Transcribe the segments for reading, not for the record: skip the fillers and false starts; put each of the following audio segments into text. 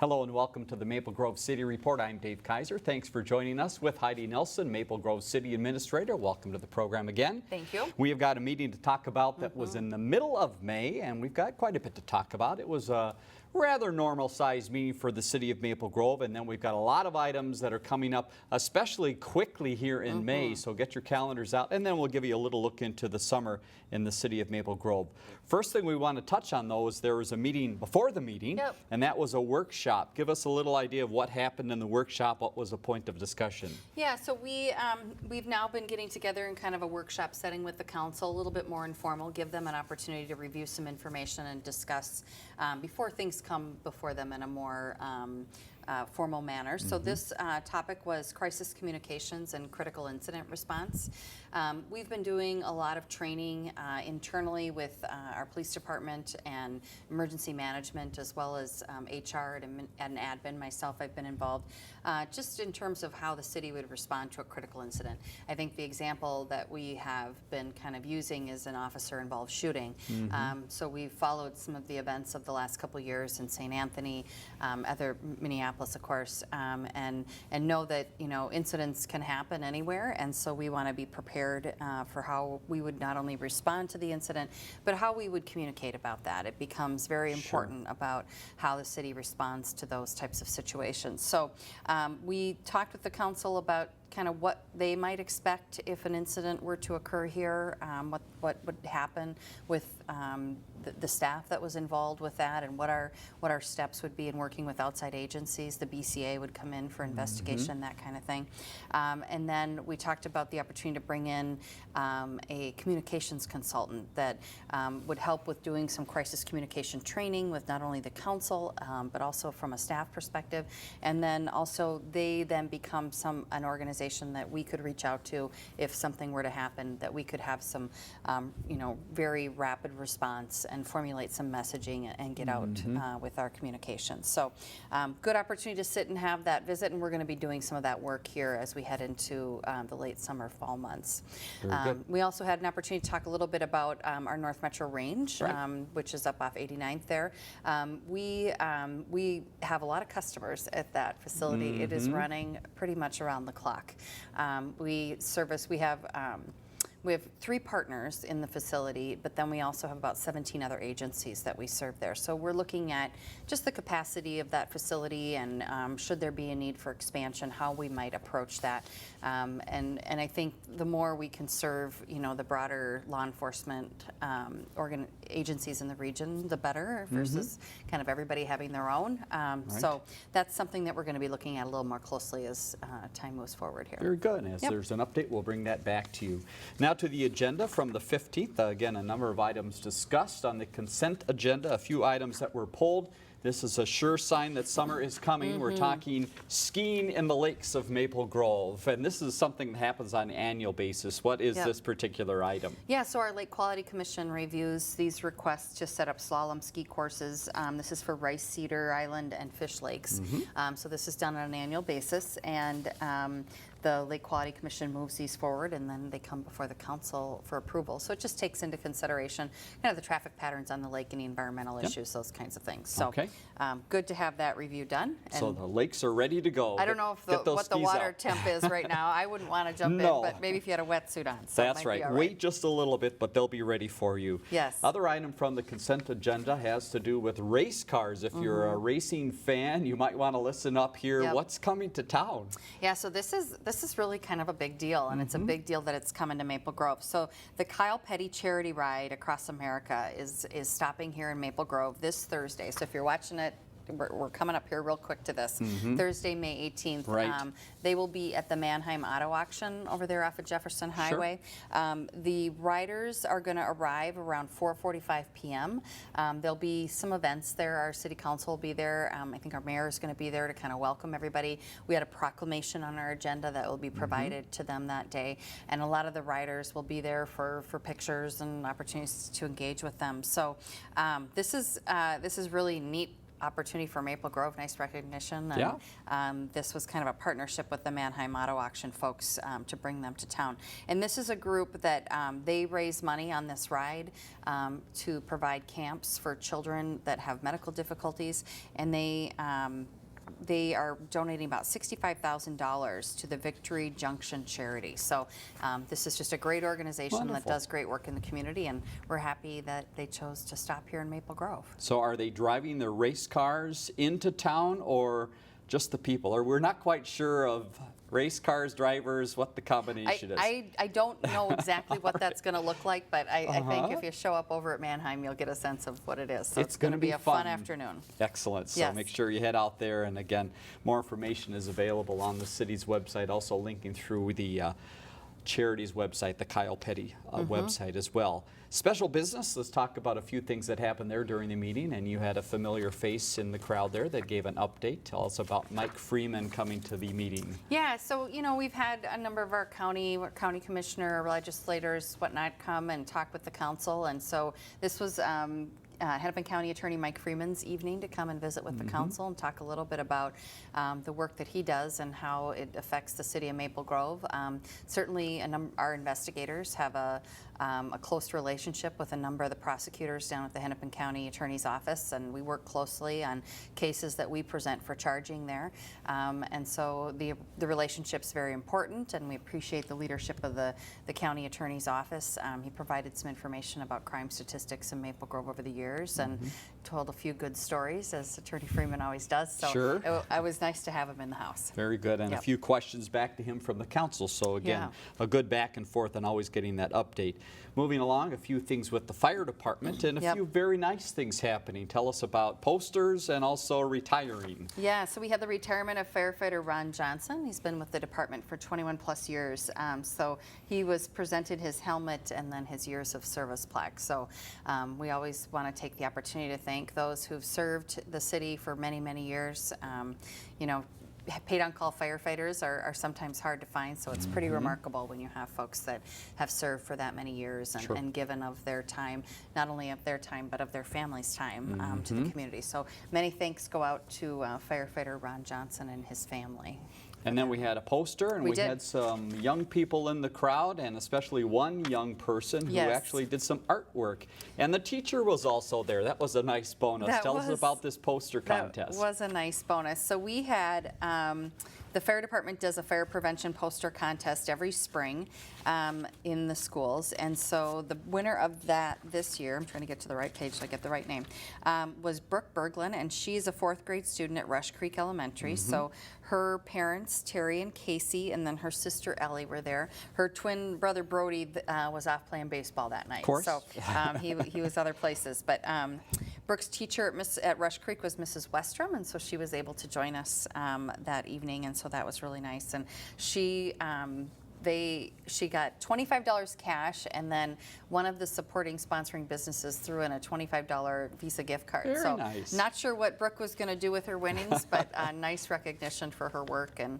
Hello and welcome to the Maple Grove City Report. I'm Dave Kaiser. Thanks for joining us with Heidi Nelson, Maple Grove City Administrator. Welcome to the program again. Thank you. We have got a meeting to talk about that was in the middle of May, and we've got quite a bit to talk about. It was a rather normal sized meeting for the city of Maple Grove, and then we've got a lot of items that are coming up, especially quickly here in May, so get your calendars out, and then we'll give you a little look into the summer in the city of Maple Grove. First thing we want to touch on, though, is there was a meeting before the meeting, and that was a workshop. Give us a little idea of what happened in the workshop. What was a point of discussion? Yeah, so we've now been getting together in kind of a workshop setting with the council, a little bit more informal, give them an opportunity to review some information and discuss before things come before them in a more formal manner. So this topic was crisis communications and critical incident response. We've been doing a lot of training internally with our police department and emergency management, as well as HR and admin. Myself, I've been involved just in terms of how the city would respond to a critical incident. I think the example that we have been kind of using is an officer-involved shooting. So we've followed some of the events of the last couple of years in St. Anthony, other Minneapolis, of course, and know that incidents can happen anywhere, and so we want to be prepared for how we would not only respond to the incident, but how we would communicate about that. It becomes very important about how the city responds to those types of situations. So we talked with the council about kind of what they might expect if an incident were to occur here, what would happen with the staff that was involved with that, and what our steps would be in working with outside agencies. The BCA would come in for investigation, that kind of thing. And then we talked about the opportunity to bring in a communications consultant that would help with doing some crisis communication training with not only the council, but also from a staff perspective. And then also they then become an organization that we could reach out to if something were to happen, that we could have some very rapid response and formulate some messaging and get out with our communications. So good opportunity to sit and have that visit, and we're going to be doing some of that work here as we head into the late summer, fall months. We also had an opportunity to talk a little bit about our North Metro Range, which is up off 89th there. We have a lot of customers at that facility. It is running pretty much around the clock. We have 3 partners in the facility, but then we also have about 17 other agencies that we serve there. So we're looking at just the capacity of that facility, and should there be a need for expansion, how we might approach that. And I think the more we can serve, the broader law enforcement agencies in the region, the better, versus kind of everybody having their own. So that's something that we're going to be looking at a little more closely as time moves forward here. Very good. As there's an update, we'll bring that back to you. Now to the agenda from the 15th. Again, a number of items discussed on the consent agenda, a few items that were pulled. This is a sure sign that summer is coming. We're talking skiing in the lakes of Maple Grove, and this is something that happens on an annual basis. What is this particular item? Yeah, so our Lake Quality Commission reviews these requests to set up slalom ski courses. This is for Rice, Cedar Island, and Fish Lakes. So this is done on an annual basis, and the Lake Quality Commission moves these forward, and then they come before the council for approval. So it just takes into consideration kind of the traffic patterns on the lake and the environmental issues, those kinds of things. So good to have that review done. And so the lakes are ready to go. I don't know if what the water temp is right now. I wouldn't want to jump in, but maybe if you had a wetsuit on. So that's right. Wait just a little bit, but they'll be ready for you. Yes. Other item from the consent agenda has to do with race cars. If you're a racing fan, you might want to listen up here. What's coming to town? Yeah, so this is really kind of a big deal, and it's a big deal that it's coming to Maple Grove. So the Kyle Petty Charity Ride Across America is stopping here in Maple Grove this Thursday. So if you're watching it, we're coming up here real quick to this. Thursday, May 18th. They will be at the Mannheim Auto Auction over there off of Jefferson Highway. The riders are going to arrive around 4:45 p.m. There'll be some events there. Our city council will be there. I think our mayor is going to be there to kind of welcome everybody. We had a proclamation on our agenda that will be provided to them that day, and a lot of the riders will be there for pictures and opportunities to engage with them. So this is really neat opportunity for Maple Grove, nice recognition. And, Yeah. this was kind of a partnership with the Mannheim Auto Auction folks to bring them to town. And this is a group that they raise money on this ride to provide camps for children that have medical difficulties, and they are donating about $65,000 to the Victory Junction charity. So this is just a great organization Wonderful. that does great work in the community, and we're happy that they chose to stop here in Maple Grove. So are they driving their race cars into town or just the people? Or we're not quite sure of race cars, drivers, what the combination is. I don't know exactly what that's going to look like, but I think if you show up over at Mannheim, you'll get a sense of what it is. So it's going to be a fun afternoon. Excellent. So Yes. make sure you head out there. And again, more information is available on the city's website, also linking through the charity's website, the Kyle Petty website as well. Special business, let's talk about a few things that happened there during the meeting, and you had a familiar face in the crowd there that gave an update. Tell us about Mike Freeman coming to the meeting. Yeah, so we've had a number of our county commissioner, legislators, whatnot, come and talk with the council, and so this was Hennepin County Attorney Mike Freeman's evening to come and visit with the council and talk a little bit about the work that he does and how it affects the city of Maple Grove. Certainly, our investigators have a close relationship with a number of the prosecutors down at the Hennepin County Attorney's Office, and we work closely on cases that we present for charging there. And so the relationship's very important, and we appreciate the leadership of the County Attorney's Office. He provided some information about crime statistics in Maple Grove over the years and told a few good stories, as Attorney Freeman always does. So Sure. it was nice to have him in the house. Very good, and a few questions back to him from the council. So again, a good back and forth and always getting that update. Moving along, a few things with the fire department and a few very nice things happening. Tell us about posters and also retiring. Yeah, so we had the retirement of firefighter Ron Johnson. He's been with the department for 21 plus years. So he was presented his helmet and then his years of service plaque. So we always want to take the opportunity to thank those who've served the city for many, many years. Paid on-call firefighters are sometimes hard to find, so it's pretty remarkable when you have folks that have served for that many years and given of their time, not only of their time, but of their family's time to the community. So many thanks go out to firefighter Ron Johnson and his family. And then we had a poster, and we had some young people in the crowd, and especially one young person who actually did some artwork. And the teacher was also there. That was a nice bonus. Tell us about this poster contest. That was a nice bonus. So we had, the fire department does a fire prevention poster contest every spring in the schools. And so the winner of that this year, I'm trying to get to the right page so I get the right name, was Brooke Berglund, and she's a 4th grade student at Rush Creek Elementary. So her parents, Terry and Casey, and then her sister Ellie were there. Her twin brother Brody was off playing baseball that night. Of course. So he was other places. But Brooke's teacher at Rush Creek was Mrs. Westrom, and so she was able to join us that evening, and so that was really nice. And she got $25 cash, and then one of the supporting sponsoring businesses threw in a $25 Visa gift card. Very nice. Not sure what Brooke was going to do with her winnings, but nice recognition for her work and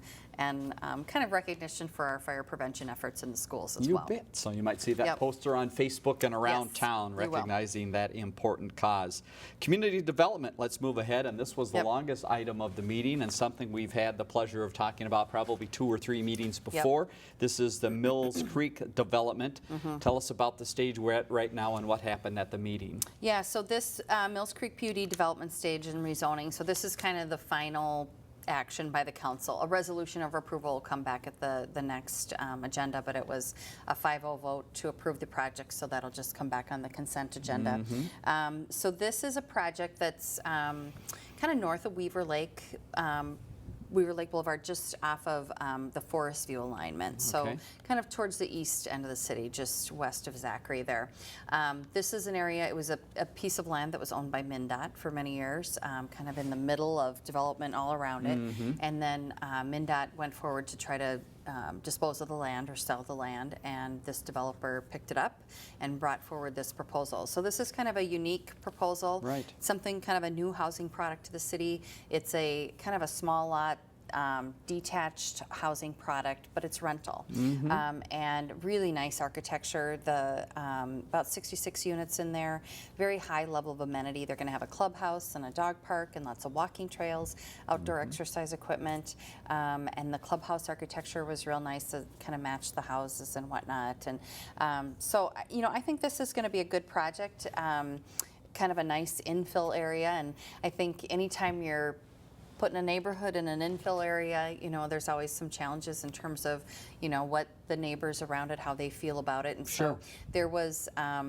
kind of recognition for our fire prevention efforts in the schools as well. You bet. So you might see that poster on Facebook and around town recognizing that important cause. Community development, let's move ahead. And this was the longest item of the meeting and something we've had the pleasure of talking about probably 2 or 3 meetings before. This is the Mills Creek development. Tell us about the stage we're at right now and what happened at the meeting. Yeah, so this Mills Creek PUD development stage and rezoning, so this is kind of the final action by the council. A resolution of approval will come back at the next agenda, but it was a 5-0 vote to approve the project, so that'll just come back on the consent agenda. So this is a project that's kind of north of Weaver Lake Boulevard, just off of the Forest View alignment. So kind of towards the east end of the city, just west of Zachary there. This is an area, it was a piece of land that was owned by MnDOT for many years, kind of in the middle of development all around it. And then MnDOT went forward to try to dispose of the land or sell the land, and this developer picked it up and brought forward this proposal. So this is kind of a unique proposal, something kind of a new housing product to the city. It's a kind of a small lot detached housing product, but it's rental. And really nice architecture. The about 66 units in there, very high level of amenity. They're going to have a clubhouse and a dog park and lots of walking trails, outdoor exercise equipment, and the clubhouse architecture was real nice to kind of match the houses and whatnot. And so, you know, I think this is going to be a good project, kind of a nice infill area. And I think anytime you're putting a neighborhood in an infill area, you know, there's always some challenges in terms of, you know, what the neighbors around it, how they feel about it. And so there was a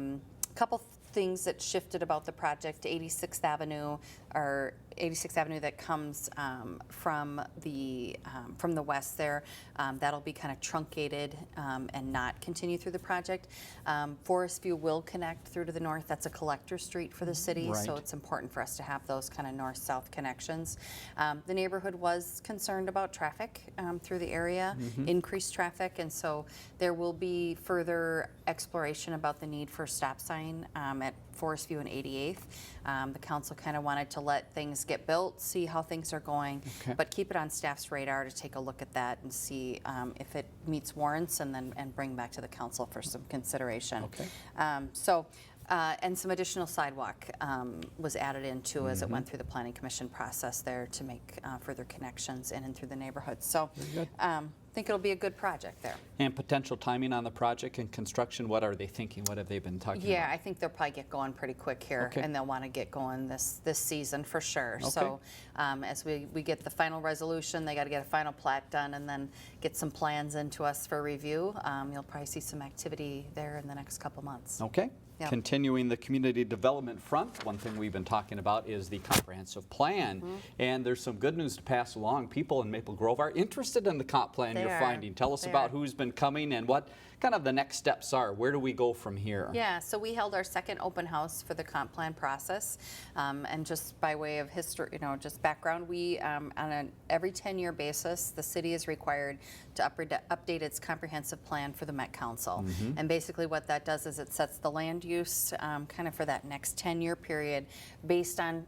couple things that shifted about the project. 86th Avenue, or 86th Avenue that comes from the west there, that'll be kind of truncated and not continue through the project. Forest View will connect through to the north. That's a collector street for the city, so it's important for us to have those kind of north-south connections. The neighborhood was concerned about traffic through the area, increased traffic, and so there will be further exploration about the need for a stop sign at Forest View and 88th. The council kind of wanted to let things get built, see how things are going, but keep it on staff's radar to take a look at that and see if it meets warrants, and then bring back to the council for some consideration. And some additional sidewalk was added into as it went through the planning commission process there to make further connections in and through the neighborhood. So I think it'll be a good project there. And potential timing on the project and construction, what are they thinking? What have they been talking about? Yeah, I think they'll probably get going pretty quick here, and they'll want to get going this season for sure. So as we get the final resolution, they got to get a final plat done and then get some plans into us for review. You'll probably see some activity there in the next couple months. Okay. Yep. Continuing the community development front, one thing we've been talking about is the comprehensive plan. And there's some good news to pass along. People in Maple Grove are interested in the comp plan you're finding. Tell us about who's been coming and what kind of the next steps are. Where do we go from here? Yeah, so we held our second open house for the comp plan process. And just by way of history, you know, just background, we, on an every 10-year basis, the city is required to update its comprehensive plan for the Met Council. And basically what that does is it sets the land use kind of for that next 10-year period based on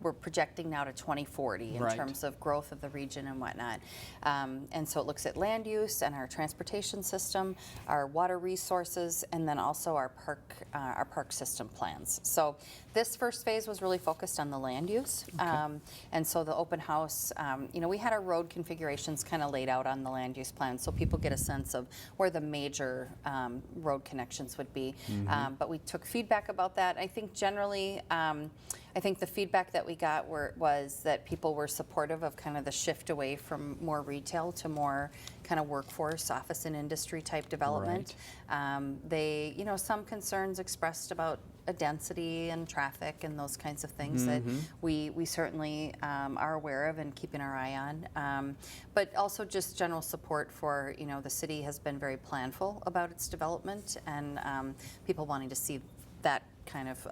we're projecting now to 2040 in terms of growth of the region and whatnot. And so it looks at land use and our transportation system, our water resources, and then also our park system plans. So this first phase was really focused on the land use. And so the open house, you know, we had our road configurations kind of laid out on the land use plan so people get a sense of where the major road connections would be. But we took feedback about that. I think generally, I think the feedback that we got was that people were supportive of kind of the shift away from more retail to more kind of workforce, office and industry type development. They, you know, some concerns expressed about a density and traffic and those kinds of things that we certainly are aware of and keeping our eye on. But also just general support for, you know, the city has been very planful about its development and people wanting to see that kind of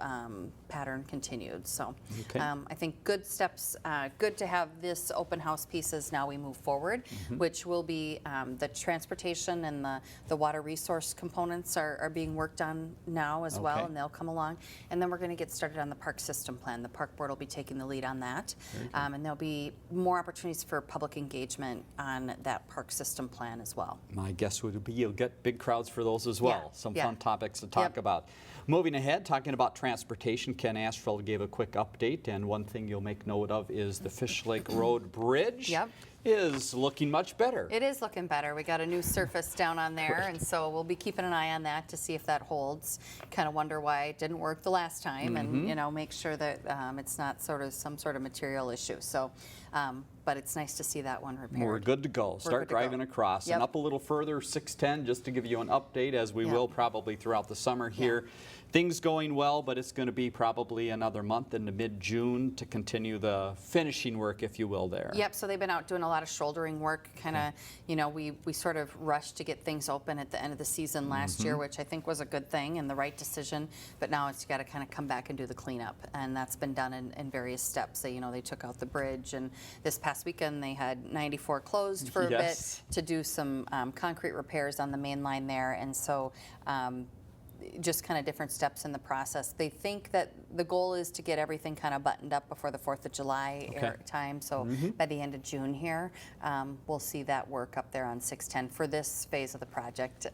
pattern continued. So I think good steps, good to have this open house piece as now we move forward, which will be the transportation and the water resource components are being worked on now as well, and they'll come along. And then we're going to get started on the park system plan. The park board will be taking the lead on that. And there'll be more opportunities for public engagement on that park system plan as well. My guess would be you'll get big crowds for those as well. Some fun topics to talk about. Moving ahead, talking about transportation, Ken Ashfeld gave a quick update, and one thing you'll make note of is the Fish Lake Road Bridge is looking much better. It is looking better. We got a new surface down on there, and so we'll be keeping an eye on that to see if that holds. Kind of wonder why it didn't work the last time, and you know, make sure that it's not some sort of material issue. So, but it's nice to see that one repaired. We're good to go. Start driving across. And up a little further, 610, just to give you an update, as we will probably throughout the summer here. Things going well, but it's going to be probably another month into mid-June to continue the finishing work, if you will, there. Yep, so they've been out doing a lot of shouldering work, kind of, you know, we sort of rushed to get things open at the end of the season last year, which I think was a good thing and the right decision, but now it's got to kind of come back and do the cleanup, and that's been done in various steps. They, you know, they took out the bridge, and this past weekend they had 94 closed for a bit to do some concrete repairs on the main line there, and so just kind of different steps in the process. They think that the goal is to get everything kind of buttoned up before the 4th of July time. So by the end of June here, we'll see that work up there on 610 for this phase of the project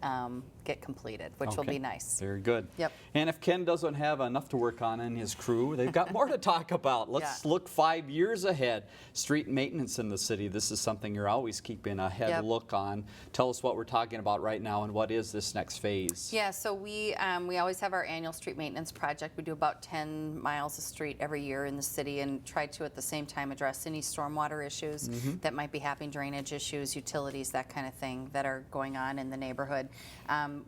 get completed, which will be nice. Very good. Yep. And if Ken doesn't have enough to work on in his crew, they've got more to talk about. Let's look 5 years ahead. Street maintenance in the city. This is something you're always keeping a head look on. Tell us what we're talking about right now and what is this next phase? Yeah, so we always have our annual street maintenance project. We do about 10 miles of street every year in the city and try to at the same time address any stormwater issues that might be happening, drainage issues, utilities, that kind of thing that are going on in the neighborhood.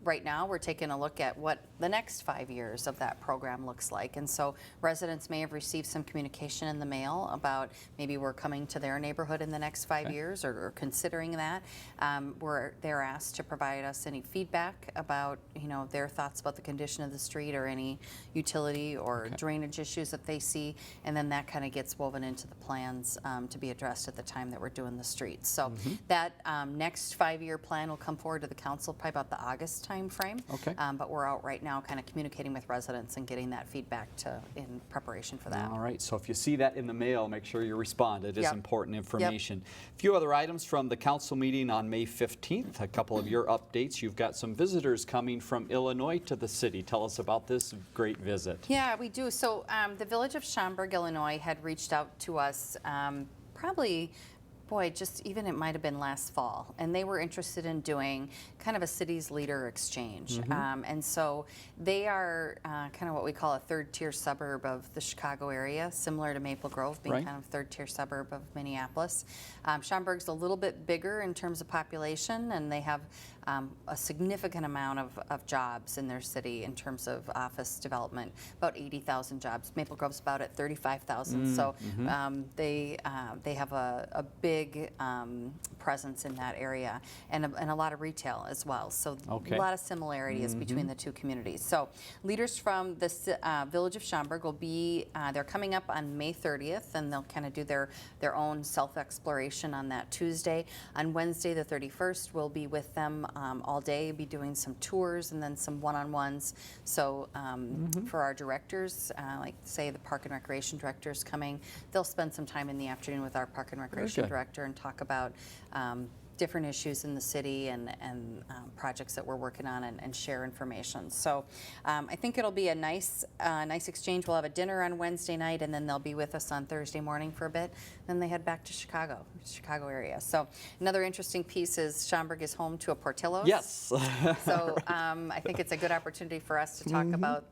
Right now we're taking a look at what the next 5 years of that program looks like. And so residents may have received some communication in the mail about maybe we're coming to their neighborhood in the next 5 years or considering that. They're asked to provide us any feedback about their thoughts about the condition of the street or any utility or drainage issues that they see, and then that kind of gets woven into the plans to be addressed at the time that we're doing the streets. So that next 5-year plan will come forward to the council probably about the August time frame. But we're out right now kind of communicating with residents and getting that feedback in preparation for that. All right, so if you see that in the mail, make sure you respond. It is important information. A few other items from the council meeting on May 15th, a couple of your updates. You've got some visitors coming from Illinois to the city. Tell us about this great visit. Yeah, we do. So the village of Schaumburg, Illinois had reached out to us probably just even it might have been last fall, and they were interested in doing kind of a cities leader exchange. And so they are kind of what we call a third-tier suburb of the Chicago area, similar to Maple Grove being kind of third-tier suburb of Minneapolis. Schaumburg's a little bit bigger in terms of population, and they have a significant amount of jobs in their city in terms of office development, about 80,000 jobs. Maple Grove's about at 35,000. So they have a big presence in that area and a lot of retail as well. So a lot of similarities between the two communities. So leaders from the village of Schaumburg will be, they're coming up on May 30th, and they'll kind of do their own self-exploration on that Tuesday. On Wednesday the 31st, we'll be with them all day, be doing some tours and then some one-on-ones. So for our directors, like say the Park and Recreation directors coming, they'll spend some time in the afternoon with our Park and Recreation director and talk about different issues in the city and projects that we're working on and share information. So I think it'll be a nice exchange. We'll have a dinner on Wednesday night, and then they'll be with us on Thursday morning for a bit. Then they head back to Chicago area. So another interesting piece is Schaumburg is home to a Portillo's. Yes. So I think it's a good opportunity for us to talk about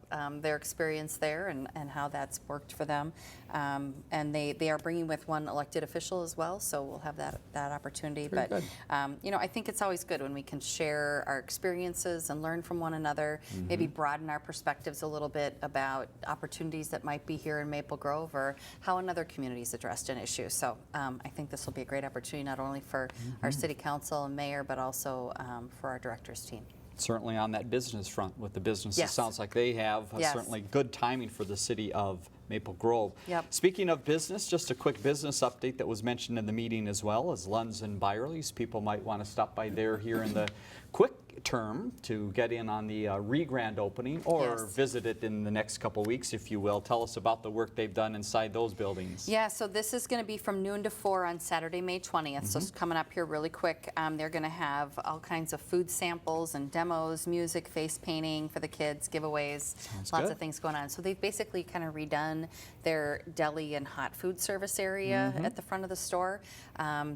their experience there and how that's worked for them. And they are bringing with one elected official as well, so we'll have that opportunity. Very good. I think it's always good when we can share our experiences and learn from one another, maybe broaden our perspectives a little bit about opportunities that might be here in Maple Grove or how another community's addressed an issue. So I think this will be a great opportunity not only for our city council and mayor, but also for our directors team. Certainly on that business front with the businesses, sounds like they have certainly good timing for the city of Maple Grove. Speaking of business, just a quick business update that was mentioned in the meeting as well as Lund's and Byerlys. People might want to stop by there here in the quick term to get in on the re-grand opening or visit it in the next couple weeks, if you will. Tell us about the work they've done inside those buildings. Yeah, so this is going to be from noon to 4 on Saturday, May 20th. So it's coming up here really quick. They're going to have all kinds of food samples and demos, music, face painting for the kids, giveaways, lots of things going on. So they've basically kind of redone their deli and hot food service area at the front of the store.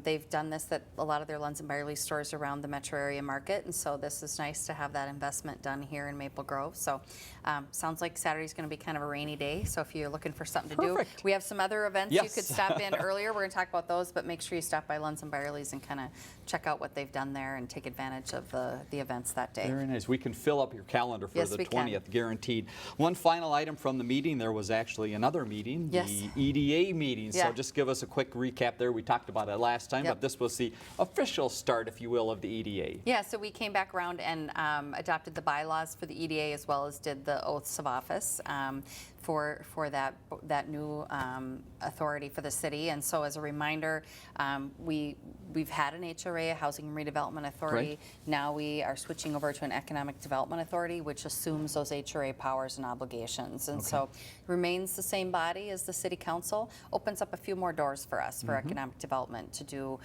They've done this at a lot of their Lund's and Byerly stores around the metro area market, and so this is nice to have that investment done here in Maple Grove. So sounds like Saturday's going to be kind of a rainy day, so if you're looking for something to do, we have some other events you could stop in earlier. We're going to talk about those, but make sure you stop by Lund's and Byerly's and kind of check out what they've done there and take advantage of the events that day. Very nice. We can fill up your calendar for the 20th, guaranteed. One final item from the meeting. There was actually another meeting, the EDA meeting. So just give us a quick recap there. We talked about it last time, but this was the official start, if you will, of the EDA. Yeah, so we came back around and adopted the bylaws for the EDA as well as did the oaths of office. for that new authority for the city. And so as a reminder, we've had an HRA, a Housing and Redevelopment Authority. Right. Now we are switching over to an Economic Development Authority, which assumes those HRA powers and obligations. And so remains the same body as the City Council, opens up a few more doors for us for economic development to do.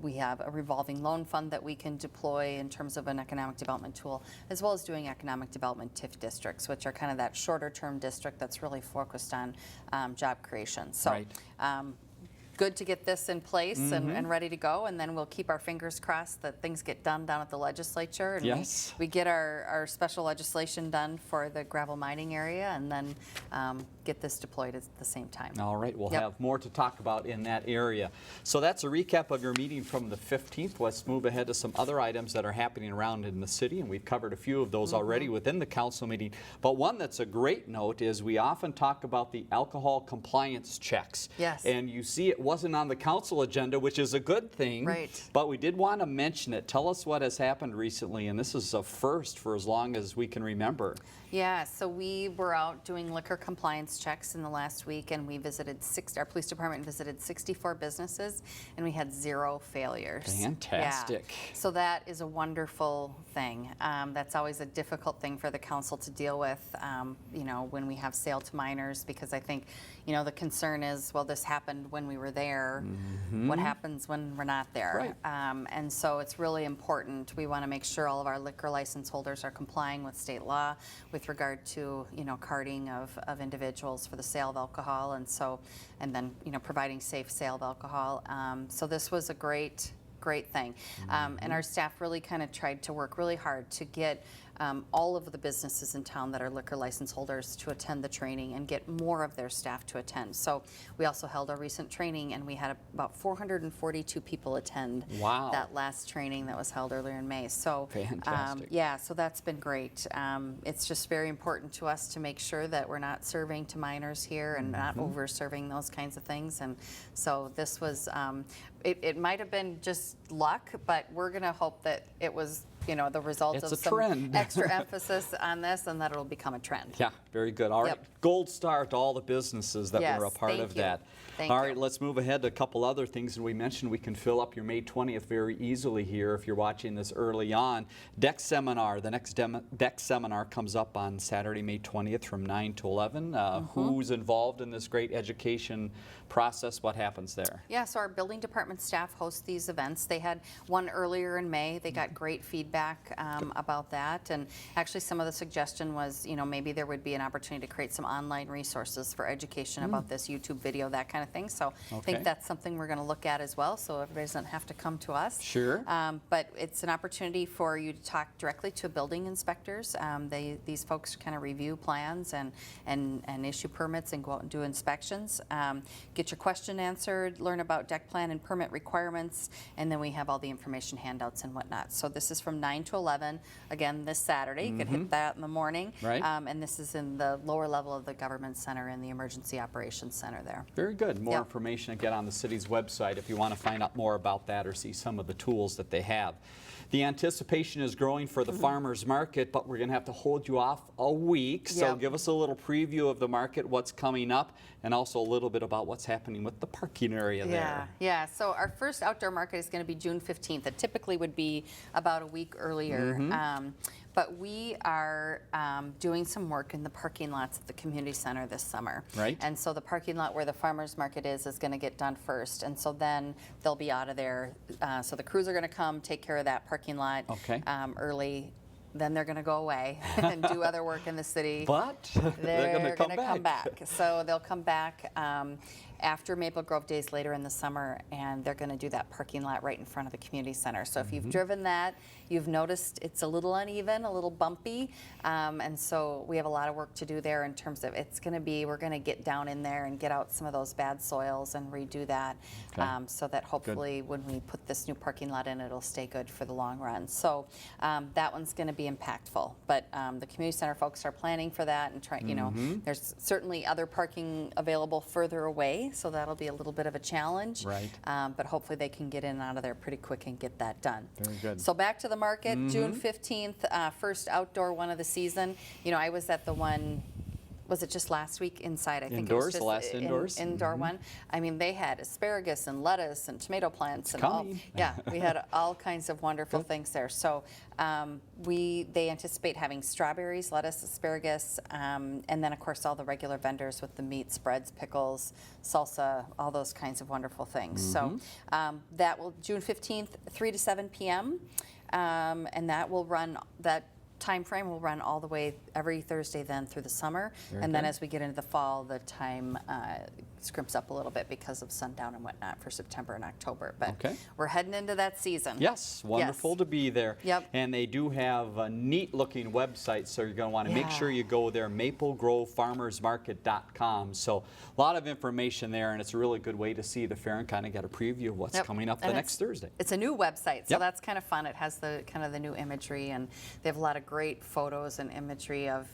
We have a revolving loan fund that we can deploy in terms of an economic development tool, as well as doing economic development TIF districts, which are kind of that shorter term district that's really focused on job creation. So Right. Good to get this in place and ready to go, and then we'll keep our fingers crossed that things get done down at the legislature, and Yes. we get our special legislation done for the gravel mining area, and then get this deployed at the same time. All right, we'll Yep. have more to talk about in that area. So that's a recap of your meeting from the 15th. Let's move ahead to some other items that are happening around in the city, and we've covered a few of those already within the council meeting. But one that's a great note is we often talk about the alcohol compliance checks. Yes. And you see it wasn't on the council agenda, which is a good thing. Right. But we did want to mention it. Tell us what has happened recently, and this is a first for as long as we can remember. Yeah, so we were out doing liquor compliance checks in the last week, and we visited our police department visited 64 businesses, and we had 0 failures. Fantastic. Yeah. So that is a wonderful thing. That's always a difficult thing for the council to deal with, when we have sale to minors, because I think, the concern is, well, this happened when we were there. What happens when we're not there? Right. And so it's really important. We want to make sure all of our liquor license holders are complying with state law with regard to, carding of individuals for the sale of alcohol, and then, providing safe sale of alcohol. So this was a great thing. And our staff really kind of tried to work really hard to get all of the businesses in town that are liquor license holders to attend the training and get more of their staff to attend. So we also held a recent training, and we had about 442 people attend Wow. that last training that was held earlier in May. So Fantastic. yeah, so that's been great. It's just very important to us to make sure that we're not serving to minors here and not over serving those kinds of things. And so this was, it might have been just luck, but we're going to hope that it was the result It's of a some trend. extra emphasis on this, and that it'll become a trend. Yeah, very good. All right, Yep. gold star to all the businesses that were a Yes, part thank of you. that. Thank All you. right, let's move ahead to a couple other things. And we mentioned we can fill up your May 20th very easily here if you're watching this early on. DEC seminar, the next DEC seminar comes up on Saturday, May 20th from 9 to 11. Who's involved in this great education process? What happens there? Yeah, so our building department staff host these events. They had one earlier in May. They got great feedback about that. And actually some of the suggestion was, maybe there would be an opportunity to create some online resources for education about this YouTube video, that kind of thing. So I Okay. think that's something we're going to look at as well, so everybody doesn't have to come to us. Sure. But it's an opportunity for you to talk directly to building inspectors. These folks kind of review plans and issue permits and go out and do inspections. Get your question answered, learn about deck plan and permit requirements, and then we have all the information handouts and whatnot. So this is from 9 to 11, again, this Saturday. You could hit that in the morning. Right. And this is in the lower level of the government center in the emergency operations center there. Very good. More Yep. information again on the city's website if you want to find out more about that or see some of the tools that they have. The anticipation is growing for the farmers market, but we're going to have to hold you off a week. So Yep. give us a little preview of the market, what's coming up, and also a little bit about what's happening with the parking area there. Yeah. So our first outdoor market is going to be June 15th. It typically would be about a week earlier. But we are doing some work in the parking lots at the community center this summer. Right. And so the parking lot where the farmers market is going to get done first. And so then they'll be out of there. So the crews are going to come take care of that parking lot Okay. Early. Then they're going to go away and do other work in the city. But They're going to come gonna come back. So they'll come back after Maple Grove Days later in the summer, and they're going to do that parking lot right in front of the community center. So if you've driven that, you've noticed it's a little uneven, a little bumpy, and so we have a lot of work to do there in terms of we're going to get down in there and get out some of those bad soils and redo that, Okay. so that hopefully when we put this new parking lot in, it'll stay good for the long run. So that one's going to be impactful, but the community center folks are planning for that and trying. There's certainly other parking available further away, so that'll be a little bit of a challenge. Right. But hopefully they can get in and out of there pretty quick and get that done. Very good. So back to the market, June 15th, first outdoor one of the season. I was at the one was it just last week inside? I think Indoors, it was just the last indoors. indoor one. I mean, they had asparagus and lettuce and tomato plants and all. coming. Yeah, we had all kinds of wonderful things there. So they anticipate having strawberries, lettuce, asparagus, and then of course all the regular vendors with the meat, spreads, pickles, salsa, all those kinds of wonderful things. So that will June 15th, 3 to 7 p.m. And that will run that time frame will run all the way every Thursday then through the summer. Very and then good. as we get into the fall, the time scrimps up a little bit because of sundown and whatnot for September and October. But Okay. we're heading into that season. Yes, wonderful to be there. Yep. And they do have a neat looking website, so you're going to want to make Yeah. sure you go there, maplegrovefarmersmarket.com. So a lot of information there, and it's a really good way to see the fair and kind of get a preview of what's Yep. coming up And the next Thursday. It's a new website, so Yep. that's kind of fun. It has the kind of the new imagery, and they have a lot of great photos and imagery of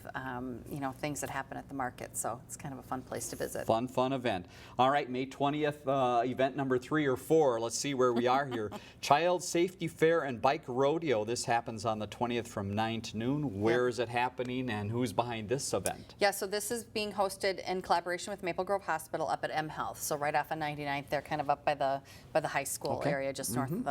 things that happen at the market. So it's kind of a fun place to visit. Fun event. All right, May 20th, event number 3 or 4. Let's see where we are here. Child Safety Fair and Bike Rodeo. This happens on the 20th from 9 to noon. Where is it happening, and who's behind this event? Yeah, so this is being hosted in collaboration with Maple Grove Hospital up at M Health. So right off of 99th, they're kind of up by the high school Okay. area, just north of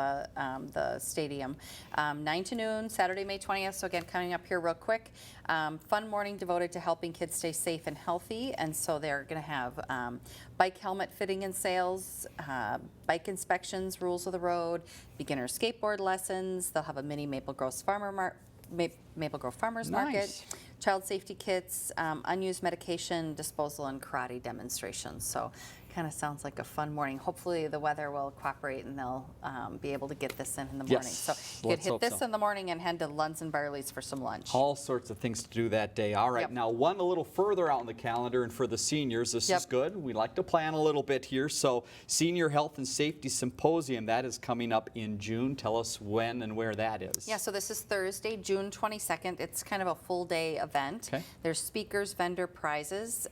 the stadium. 9 to noon, Saturday, May 20th. So again, coming up here real quick. Fun morning devoted to helping kids stay safe and healthy, and so they're going to have bike helmet fitting and sales, bike inspections, rules of the road, beginner skateboard lessons. They'll have a mini Maple Grove Farmers Market, Nice. child safety kits, unused medication disposal, and karate demonstrations. So kind of sounds like a fun morning. Hopefully the weather will cooperate and they'll be able to get this in the morning. Yes, So you let's could hit hope this so. in the morning and head to Lunds and Byerlys for some lunch. All sorts of things to do that day. All right, Yep. now one a little further out in the calendar, and for the seniors, this Yep. is good. We like to plan a little bit here. So Senior Health and Safety Symposium, that is coming up in June. Tell us when and where that is. Yeah, so this is Thursday, June 22nd. It's kind of a full day event. Okay. There's speakers, vendor prizes,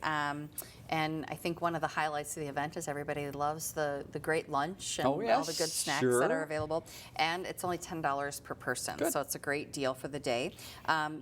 and I think one of the highlights of the event is everybody loves the great lunch and Oh, all the yes, good snacks sure. that are available. And it's only $10 per person, Good. so it's a great deal for the day.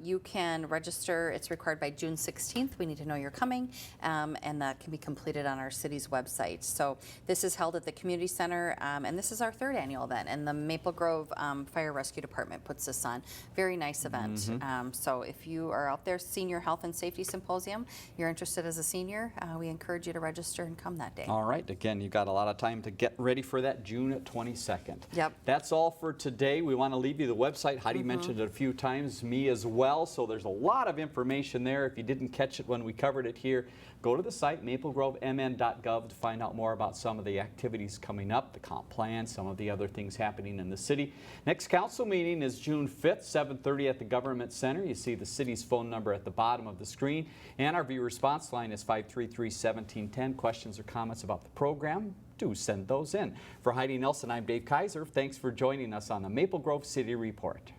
You can register. It's required by June 16th. We need to know you're coming, and that can be completed on our city's website. So this is held at the community center, and this is our 3rd annual event. And the Maple Grove Fire Rescue Department puts this on. Very nice event. Mm-hmm. So if you are out there, Senior Health and Safety Symposium, you're interested as a senior, we encourage you to register and come that day. All right, again, you've got a lot of time to get ready for that June 22nd. Yep. That's all for today. We want to leave you the website. Heidi mentioned it a few times, me as well. So there's a lot of information there. If you didn't catch it when we covered it here, go to the site, maplegrovemn.gov, to find out more about some of the activities coming up, the comp plan, some of the other things happening in the city. Next council meeting is June 5th, 7:30 at the Government Center. You see the city's phone number at the bottom of the screen. And our viewer response line is 533-1710. Questions or comments about the program, do send those in. For Heidi Nelson, I'm Dave Kaiser. Thanks for joining us on the Maple Grove City Report.